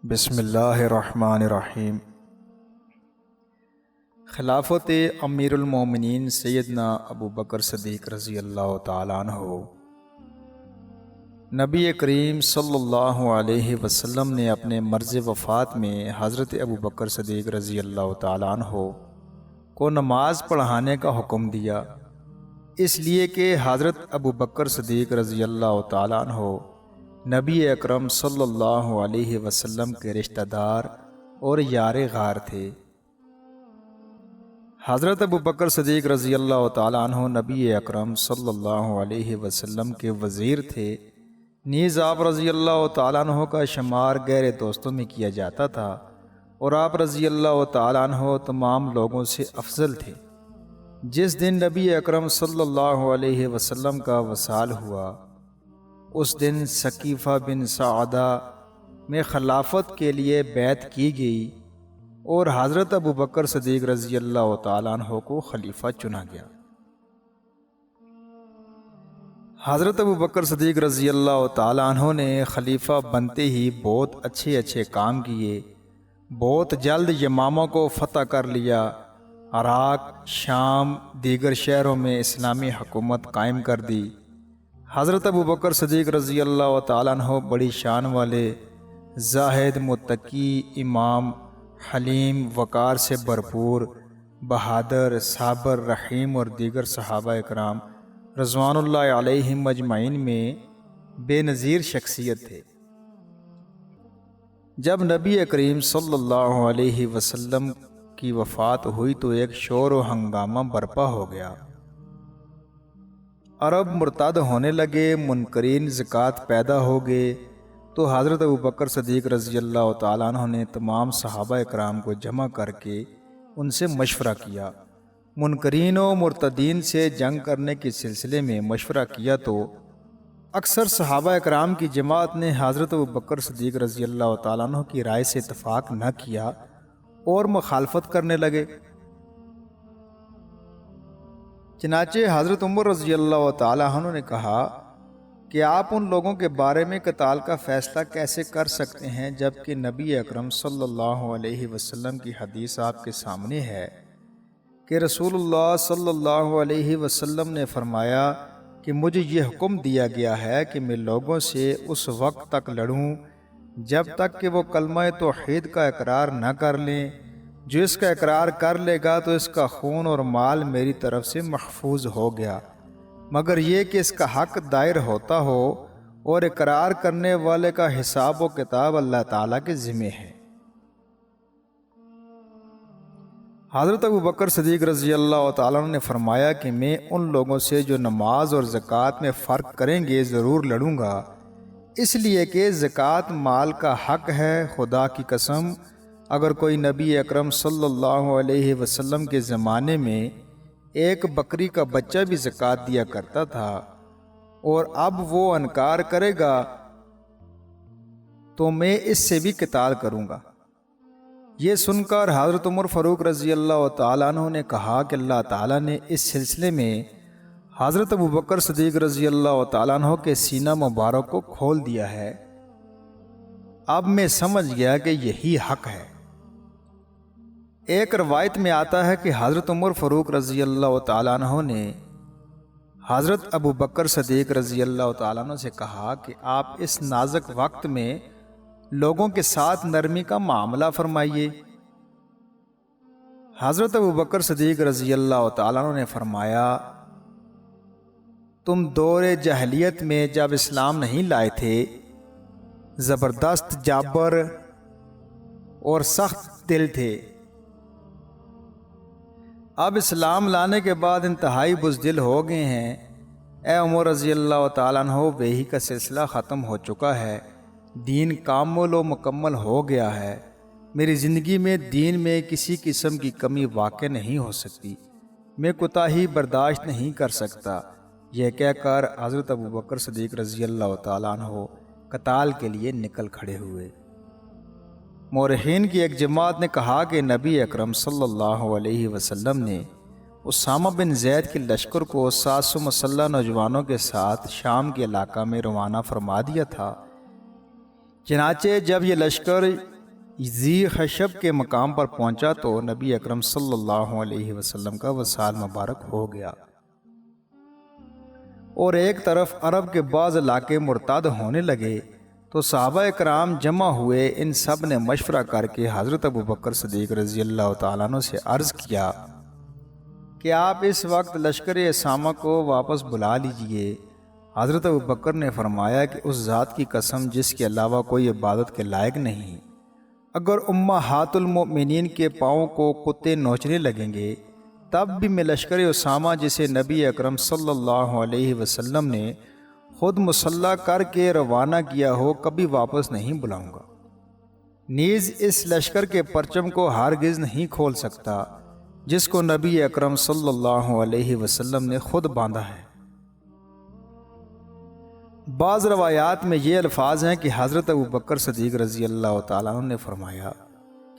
بسم اللہ الرحمن الرحیم۔ خلافت امیر المومنین سیدنا ابو بکر صدیق رضی اللہ تعالیٰ عنہ نبی کریم صلی اللہ علیہ وسلم نے اپنے مرض وفات میں حضرت ابو بکر صدیق رضی اللہ تعالیٰ عنہ کو نماز پڑھانے کا حکم دیا، اس لیے کہ حضرت ابو بکر صدیق رضی اللہ تعالیٰ عنہ نبی اکرم صلی اللہ علیہ وسلم کے رشتہ دار اور یار غار تھے۔ حضرت ابو بکر صدیق رضی اللہ تعالیٰ عنہ نبی اکرم صلی اللہ علیہ وسلم کے وزیر تھے، نیز آپ رضی اللہ تعالیٰ عنہ کا شمار غیر دوستوں میں کیا جاتا تھا، اور آپ رضی اللہ تعالیٰ عنہ تمام لوگوں سے افضل تھے۔ جس دن نبی اکرم صلی اللہ علیہ وسلم کا وصال ہوا، اس دن ثقیفہ بن سعدہ میں خلافت کے لیے بیعت کی گئی اور حضرت ابو بکر صدیق رضی اللہ تعالیٰ عنہ کو خلیفہ چنا گیا۔ حضرت ابو بکر صدیق رضی اللہ تعالیٰ عنہ نے خلیفہ بنتے ہی بہت اچھے کام کیے، بہت جلد یمامہ کو فتح کر لیا، عراق، شام، دیگر شہروں میں اسلامی حکومت قائم کر دی۔ حضرت ابو بکر صدیق رضی اللہ تعالیٰ عنہ بڑی شان والے، زاہد، متقی، امام، حلیم، وقار سے بھرپور، بہادر، صابر، رحیم اور دیگر صحابہ اکرام رضوان اللہ علیہم اجمعین میں بے نظیر شخصیت تھے۔ جب نبی کریم صلی اللہ علیہ وسلم کی وفات ہوئی تو ایک شور و ہنگامہ برپا ہو گیا۔ عرب مرتد ہونے لگے، منکرین زکوٰۃ پیدا ہو گئے، تو حضرت ابو بکر صدیق رضی اللہ تعالیٰ عنہ نے تمام صحابہ اکرام کو جمع کر کے ان سے مشورہ کیا۔ منکرین و مرتدین سے جنگ کرنے کے سلسلے میں مشورہ کیا تو اکثر صحابہ اکرام کی جماعت نے حضرت ابو بکر صدیق رضی اللہ تعالیٰ عنہ کی رائے سے اتفاق نہ کیا اور مخالفت کرنے لگے۔ چنانچہ حضرت عمر رضی اللہ تعالیٰ عنہ نے کہا کہ آپ ان لوگوں کے بارے میں قتال کا فیصلہ کیسے کر سکتے ہیں جبکہ نبی اکرم صلی اللہ علیہ وسلم کی حدیث آپ کے سامنے ہے کہ رسول اللہ صلی اللہ علیہ وسلم نے فرمایا کہ مجھے یہ حکم دیا گیا ہے کہ میں لوگوں سے اس وقت تک لڑوں جب تک کہ وہ کلمہ توحید کا اقرار نہ کر لیں۔ جو اس کا اقرار کر لے گا تو اس کا خون اور مال میری طرف سے محفوظ ہو گیا، مگر یہ کہ اس کا حق دائر ہوتا ہو اور اقرار کرنے والے کا حساب و کتاب اللہ تعالیٰ کے ذمہ ہے۔ حضرت ابو بکر صدیق رضی اللہ تعالیٰ نے فرمایا کہ میں ان لوگوں سے جو نماز اور زکوٰۃ میں فرق کریں گے ضرور لڑوں گا، اس لیے کہ زکوٰۃ مال کا حق ہے۔ خدا کی قسم، اگر کوئی نبی اکرم صلی اللہ علیہ وسلم کے زمانے میں ایک بکری کا بچہ بھی زکوٰۃ دیا کرتا تھا اور اب وہ انکار کرے گا تو میں اس سے بھی قتال کروں گا۔ یہ سن کر حضرت عمر فاروق رضی اللہ تعالیٰ عنہ نے کہا کہ اللہ تعالیٰ نے اس سلسلے میں حضرت ابو بکر صدیق رضی اللہ تعالیٰ عنہ کے سینہ مبارک کو کھول دیا ہے، اب میں سمجھ گیا کہ یہی حق ہے۔ ایک روایت میں آتا ہے کہ حضرت عمر فاروق رضی اللہ تعالیٰ عنہ نے حضرت ابو بکر صدیق رضی اللہ تعالیٰ عنہ سے کہا کہ آپ اس نازک وقت میں لوگوں کے ساتھ نرمی کا معاملہ فرمائیے۔ حضرت ابو بکر صدیق رضی اللہ تعالیٰ عنہ نے فرمایا، تم دور جاہلیت میں جب اسلام نہیں لائے تھے زبردست جابر اور سخت دل تھے، اب اسلام لانے کے بعد انتہائی بزدل ہو گئے ہیں۔ اے عمر رضی اللہ تعالیٰ عنہ، وحی کا سلسلہ ختم ہو چکا ہے، دین کامل و مکمل ہو گیا ہے، میری زندگی میں دین میں کسی قسم کی کمی واقع نہیں ہو سکتی، میں کوتاہی برداشت نہیں کر سکتا۔ یہ کہہ کر حضرت ابو بکر صدیق رضی اللہ تعالیٰ عنہ قتال کے لیے نکل کھڑے ہوئے۔ مورخین کی ایک جماعت نے کہا کہ نبی اکرم صلی اللہ علیہ وسلم نے اسامہ بن زید کے لشکر کو 700 مسلح نوجوانوں کے ساتھ شام کے علاقہ میں روانہ فرما دیا تھا۔ چنانچہ جب یہ لشکر ذی خشب کے مقام پر پہنچا تو نبی اکرم صلی اللہ علیہ وسلم کا وصال مبارک ہو گیا، اور ایک طرف عرب کے بعض علاقے مرتد ہونے لگے تو صحابہ اکرام جمع ہوئے۔ ان سب نے مشورہ کر کے حضرت ابوبکر صدیق رضی اللہ تعالیٰ عنہ سے عرض کیا کہ آپ اس وقت لشکر اسامہ کو واپس بلا لیجئے۔ حضرت ابوبکر نے فرمایا کہ اس ذات کی قسم جس کے علاوہ کوئی عبادت کے لائق نہیں، اگر امہات المؤمنین کے پاؤں کو کتے نوچنے لگیں گے تب بھی میں لشکر اسامہ جسے نبی اکرم صلی اللہ علیہ وسلم نے خود مسلح کر کے روانہ کیا ہو کبھی واپس نہیں بلاؤں گا، نیز اس لشکر کے پرچم کو ہرگز نہیں کھول سکتا جس کو نبی اکرم صلی اللہ علیہ وسلم نے خود باندھا ہے۔ بعض روایات میں یہ الفاظ ہیں کہ حضرت ابوبکر صدیق رضی اللہ تعالیٰ عنہ نے فرمایا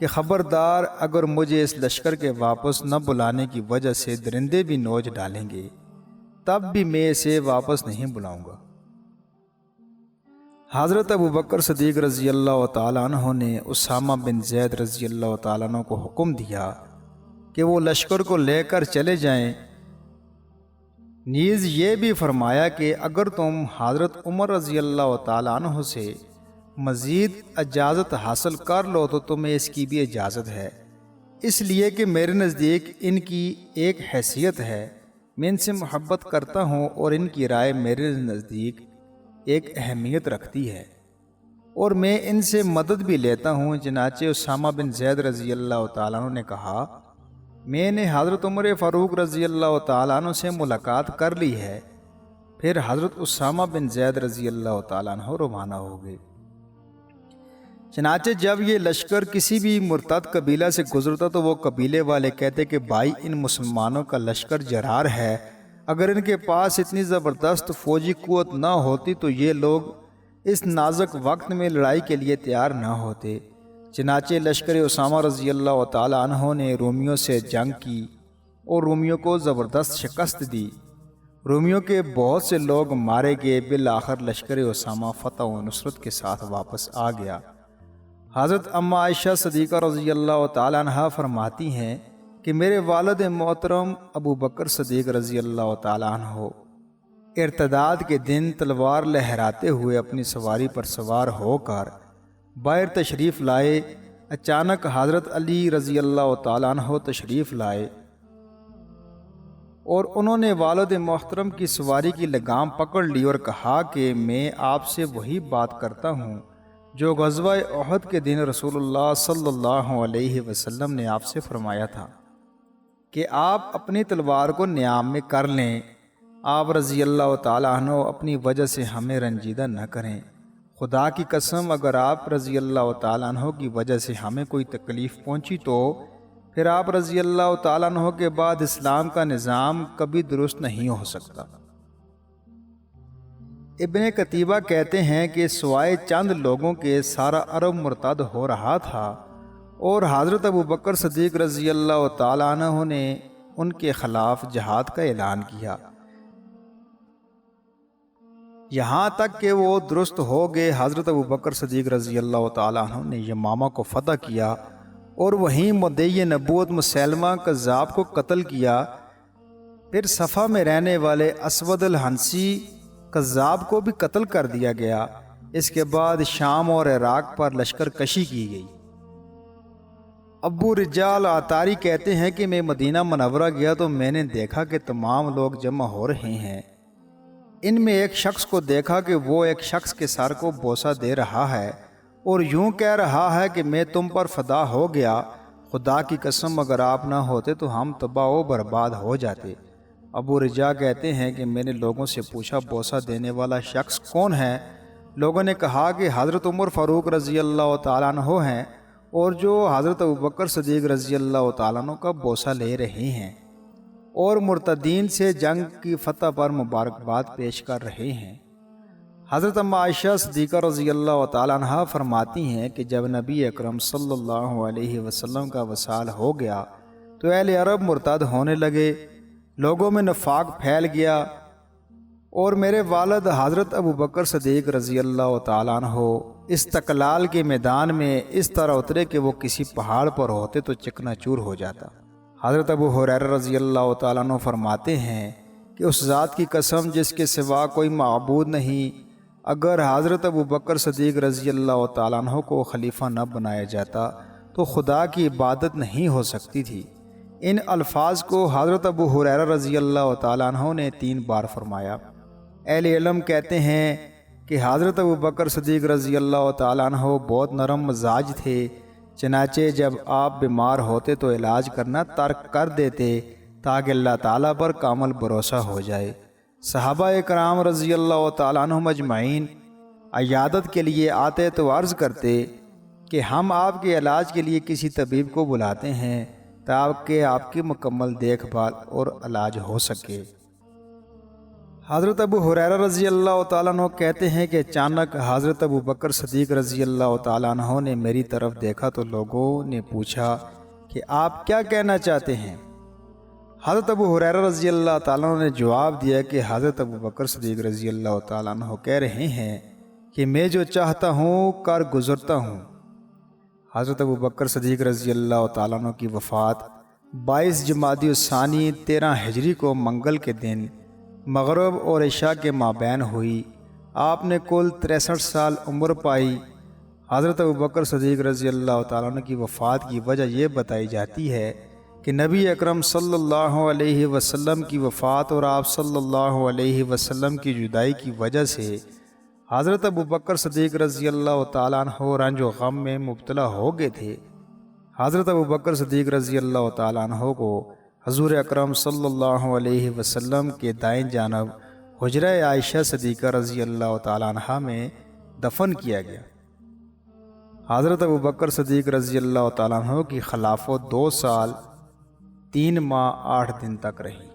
کہ خبردار، اگر مجھے اس لشکر کے واپس نہ بلانے کی وجہ سے درندے بھی نوچ ڈالیں گے تب بھی میں اسے واپس نہیں بلاؤں گا۔ حضرت ابوبکر صدیق رضی اللہ تعالیٰ عنہ نے اسامہ بن زید رضی اللہ تعالیٰ عنہ کو حکم دیا کہ وہ لشکر کو لے کر چلے جائیں، نیز یہ بھی فرمایا کہ اگر تم حضرت عمر رضی اللہ تعالیٰ عنہ سے مزید اجازت حاصل کر لو تو تمہیں اس کی بھی اجازت ہے، اس لیے کہ میرے نزدیک ان کی ایک حیثیت ہے، میں ان سے محبت کرتا ہوں اور ان کی رائے میرے نزدیک ایک اہمیت رکھتی ہے اور میں ان سے مدد بھی لیتا ہوں۔ چنانچہ اسامہ بن زید رضی اللہ تعالیٰ عنہ نے کہا، میں نے حضرت عمر فاروق رضی اللہ تعالیٰ عنہ سے ملاقات کر لی ہے۔ پھر حضرت اسامہ بن زید رضی اللہ تعالیٰ عنہ روانہ ہو گئے۔ چنانچہ جب یہ لشکر کسی بھی مرتد قبیلہ سے گزرتا تو وہ قبیلے والے کہتے کہ بھائی ان مسلمانوں کا لشکر جرار ہے، اگر ان کے پاس اتنی زبردست فوجی قوت نہ ہوتی تو یہ لوگ اس نازک وقت میں لڑائی کے لیے تیار نہ ہوتے۔ چنانچہ لشکر اسامہ رضی اللہ تعالیٰ عنہ نے رومیوں سے جنگ کی اور رومیوں کو زبردست شکست دی، رومیوں کے بہت سے لوگ مارے گئے، بالآخر لشکر اسامہ فتح و نصرت کے ساتھ واپس آ گیا۔ حضرت اما عائشہ صدیقہ رضی اللہ تعالیٰ عنہ فرماتی ہیں کہ میرے والد محترم ابوبکر صدیق رضی اللہ تعالیٰ عنہ ارتداد کے دن تلوار لہراتے ہوئے اپنی سواری پر سوار ہو کر باہر تشریف لائے۔ اچانک حضرت علی رضی اللہ تعالیٰ عنہ تشریف لائے اور انہوں نے والد محترم کی سواری کی لگام پکڑ لی اور کہا کہ میں آپ سے وہی بات کرتا ہوں جو غزوہ احد کے دن رسول اللہ صلی اللہ علیہ وسلم نے آپ سے فرمایا تھا کہ آپ اپنی تلوار کو نیام میں کر لیں، آپ رضی اللہ تعالیٰ عنہ اپنی وجہ سے ہمیں رنجیدہ نہ کریں، خدا کی قسم اگر آپ رضی اللہ تعالیٰ عنہ کی وجہ سے ہمیں کوئی تکلیف پہنچی تو پھر آپ رضی اللہ تعالیٰ عنہ کے بعد اسلام کا نظام کبھی درست نہیں ہو سکتا۔ ابن قتیبہ کہتے ہیں کہ سوائے چند لوگوں کے سارا عرب مرتد ہو رہا تھا اور حضرت ابوبکر صدیق رضی اللہ تعالیٰ عنہ نے ان کے خلاف جہاد کا اعلان کیا، یہاں تک کہ وہ درست ہو گئے۔ حضرت ابوبکر صدیق رضی اللہ تعالیٰ عنہ نے یمامہ کو فتح کیا اور وہیں مدعی نبوت مسیلمہ کذاب کو قتل کیا، پھر صفا میں رہنے والے اسود الحنسی کذاب کو بھی قتل کر دیا گیا۔ اس کے بعد شام اور عراق پر لشکر کشی کی گئی۔ ابو رجال عطاری کہتے ہیں کہ میں مدینہ منورہ گیا تو میں نے دیکھا کہ تمام لوگ جمع ہو رہے ہیں، ان میں ایک شخص کو دیکھا کہ وہ ایک شخص کے سر کو بوسہ دے رہا ہے اور یوں کہہ رہا ہے کہ میں تم پر فدا ہو گیا، خدا کی قسم اگر آپ نہ ہوتے تو ہم تباہ و برباد ہو جاتے۔ ابو رجا کہتے ہیں کہ میں نے لوگوں سے پوچھا بوسہ دینے والا شخص کون ہے؟ لوگوں نے کہا کہ حضرت عمر فاروق رضی اللہ تعالیٰ عنہ ہیں اور جو حضرت ابوبکر صدیق رضی اللہ تعالیٰ عنہ کا بوسہ لے رہے ہیں اور مرتدین سے جنگ کی فتح پر مبارکباد پیش کر رہے ہیں۔ حضرت اما عائشہ صدیقہ رضی اللہ تعالیٰ عنہ فرماتی ہیں کہ جب نبی اکرم صلی اللہ علیہ وسلم کا وصال ہو گیا تو اہل عرب مرتد ہونے لگے، لوگوں میں نفاق پھیل گیا اور میرے والد حضرت ابوبکر صدیق رضی اللہ تعالیٰ عنہ استقلال کے میدان میں اس طرح اترے کہ وہ کسی پہاڑ پر ہوتے تو چکنا چور ہو جاتا۔ حضرت ابو ہریرہ رضی اللہ تعالیٰ عنہ فرماتے ہیں کہ اس ذات کی قسم جس کے سوا کوئی معبود نہیں، اگر حضرت ابو بکر صدیق رضی اللہ تعالیٰ عنہ کو خلیفہ نہ بنایا جاتا تو خدا کی عبادت نہیں ہو سکتی تھی۔ ان الفاظ کو حضرت ابو ہریرہ رضی اللہ تعالیٰ عنہ نے 3 بار فرمایا۔ اہل علم کہتے ہیں کہ حضرت ابو بکر صدیق رضی اللہ تعالیٰ عنہ بہت نرم مزاج تھے، چنانچہ جب آپ بیمار ہوتے تو علاج کرنا ترک کر دیتے تاکہ اللہ تعالیٰ پر کامل بھروسہ ہو جائے۔ صحابہ کرام رضی اللہ تعالیٰ عنہم اجمعین عیادت کے لیے آتے تو عرض کرتے کہ ہم آپ کے علاج کے لیے کسی طبیب کو بلاتے ہیں تاکہ آپ کی مکمل دیکھ بھال اور علاج ہو سکے۔ حضرت ابو ہریرہ رضی اللہ تعالیٰ عنہ کہتے ہیں کہ اچانک حضرت ابو بکر صدیق رضی اللہ تعالیٰ عنہ نے میری طرف دیکھا تو لوگوں نے پوچھا کہ آپ کیا کہنا چاہتے ہیں؟ حضرت ابو ہریرہ رضی اللہ تعالیٰ عنہ نے جواب دیا کہ حضرت ابو بکر صدیق رضی اللہ تعالیٰ عنہ کہہ رہے ہیں کہ میں جو چاہتا ہوں کر گزرتا ہوں۔ حضرت ابو بکر صدیق رضی اللہ تعالیٰ عنہ کی وفات 22 جمادی الثانی 13 ہجری کو منگل کے دن مغرب اور عشاء کے مابین ہوئی۔ آپ نے کل 63 سال عمر پائی۔ حضرت ابو بکر صدیق رضی اللہ تعالیٰ عنہ کی وفات کی وجہ یہ بتائی جاتی ہے کہ نبی اکرم صلی اللہ علیہ وسلم کی وفات اور آپ صلی اللہ علیہ وسلم کی جدائی کی وجہ سے حضرت ابو بکر صدیق رضی اللہ تعالیٰ عنہ رنج و غم میں مبتلا ہو گئے تھے۔ حضرت ابو بکر صدیق رضی اللہ تعالیٰ عنہ کو حضور اکرم صلی اللہ علیہ وسلم کے دائیں جانب حجرہ عائشہ صدیقہ رضی اللہ تعالیٰ عنہ میں دفن کیا گیا۔ حضرت ابو بکر صدیق رضی اللہ تعالیٰ عنہ کی خلافت 2 سال 3 ماہ 8 دن تک رہی۔